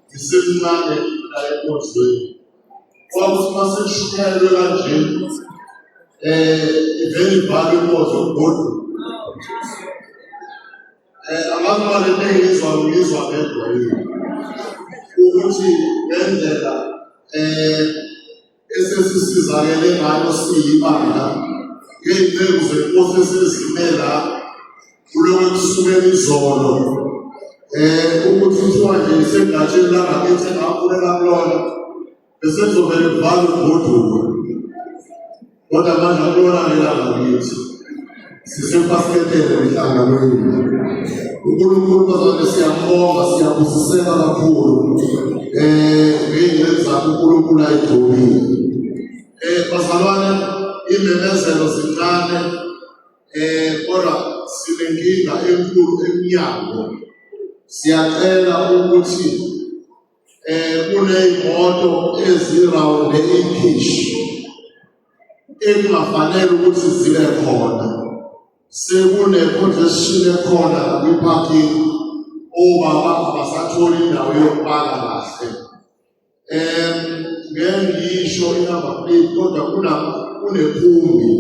ngisemncane la enkonzweni. Kwakuthi mase ngishumayelwe kanje ivele ivala inkonzo kodwa abantu ngizwa ngedwa yini ukuthi ngendlela esesisizakele ngayo siyibanga ngey'mbewu zenkosi esezimela kulokho kusukela izolo ukuthi kuthiwa nje isegatsheni langakithi engakulela kulona bese kuzovele kuvalwe ugoduko kodwa manje akulona ngelangakithi sisemphasiketele emhlanganweni. uNkulunkulu bazalwane siyambonga siyabusiseka kakhulu ngey'ngcezu zakhe uNkulunkulu ayigcobile. Bazalwane imemezelo zincane kodwa sinenkinga enkulu emnyango. Siyacela ukuthi kuney'moto ezirawunde ikhishi ekungafanele ukuthi zibe khona. Sekune-congestion ekhona kwi-parking obaba abasatholi indawo yokupaka kahle. Ngisho inamba plate kodwa kunekhumbi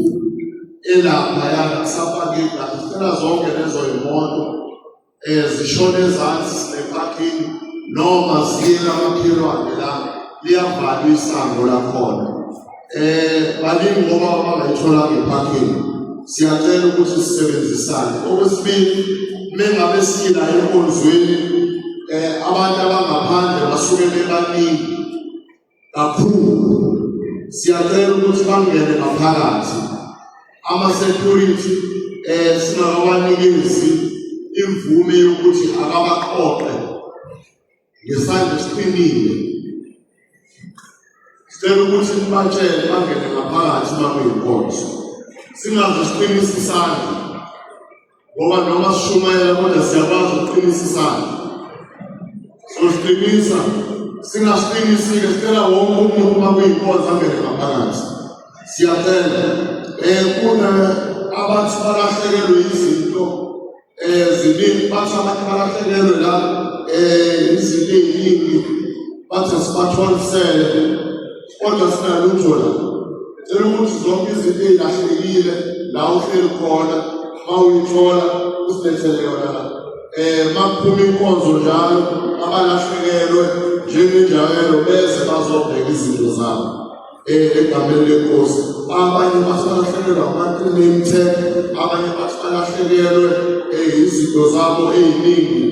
elaphaya kusapakile kahle. Sicela zonke lezo y'moto zishone ezansi sine-parking noma ziye kamakhelwane la liyavala isango lakhona. Baningi ngoba abangayithola nge-parking. Siyacela ukuthi sisebenzisane. Okwesibili, mengabe sila enkonzweni abantu abangaphandle basuke bebaningi kakhulu. Siyacela ukuthi bangene ngaphakathi. Ama-security singawanikezi imvume yokuthi akabaqoqe ngesandla esiqinile. Sicela ukuthi nibatshele bangene ngaphakathi uma kuyinkonzo. Singaze siqinise isandla ngoba noma sishumayela kodwa siyakwazi ukuqinisa isandla. Sosiqinisa singasiqinisile sicela wonke umuntu uma kuyinkonzo angene ngaphakathi. Siyacela kuna abantu balahlekelwe izinto ziningi bathi abantu balahlekelwe la izinto ey'ningi bathi sibatholisele kodwa sinalutho la. Sicela ukuthi zonke izinto ey'lahlekile la uhleli khona ma uyithola usilethele yona la. Makuphuma inkonzo njalo abalahlekelwe njengenjayelo bese bazobheka izinto zabo egameni lenkosi. Abanye bathi balahlekelwe ama-cleaning tech, abanye bathi balahlekelwe izinto zabo ey'ningi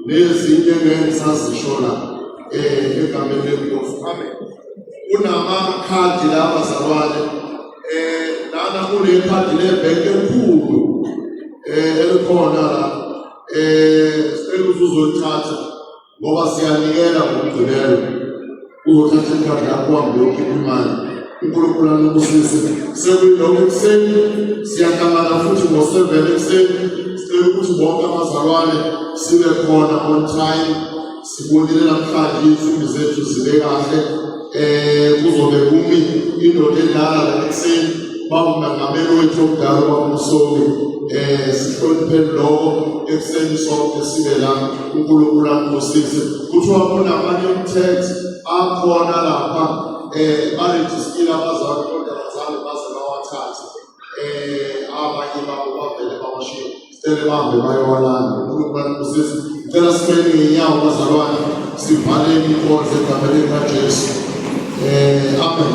nezinto engisazisho la egameni lenkosi. Amen. Kunamakhadi la bazalwane lana kunekhadi lebhenki enkulu elikhona la sicela ukuthi uzolithatha ngoba siyanikela ngokugcweleyo uzothatha ikhadi lakho uhambe uyokhipha imali. uNkulunkulu anobusise. Sekuyilokho ekuseni siyahlangana futhi ngo-7 ekuseni. Sicela ukuthi bonke abazalwane sibe khona on time. Sibonile namhlanje izinto zethu zibe kahle. Kuzobe kumi indoda endala la ekuseni bawumengameli wethu omdala ubabumsomi. Sihlonipheni lokho ekuseni sonke sibe la. uNkulunkulu anobusise. Kuthiwa kunama-name tags akhona lapha barejistile abazali kodwa abazali baze bawathathe. Abanye babo bavele bawashiye. Sicela bahambe bayowalanda. uNkulunkulu anobusise. Sicela simele ngey'nyawo bazalwane sivaleni inkonzo egameni likaJesu. Amen.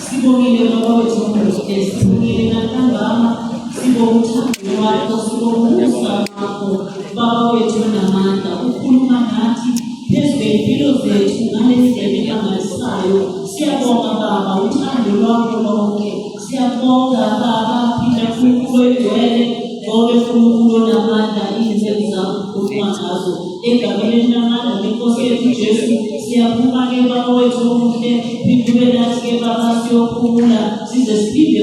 Sibongile baba wethu uNkulunkulu, sibongile nantambama, sibonga uthando lwakho, sibonga umusa wakho, baba wethu onamandla, ukhuluma nathi phezu kwey'mpilo zethu ngale ndlela emangalisayo. Siyabonga baba uthando lwakho lonke, siyabonga baba phinda uNkulunkulu oyigcwele ngoba uNkulunkulu onamandla iy'nhlelo zakho ukhuluma ngazo egameni elinamandla lenkosi yethu Jesu. Siyaphuma-ke baba wethu omuhle, phinde ube nathi-ke baba siyophumula size siphinde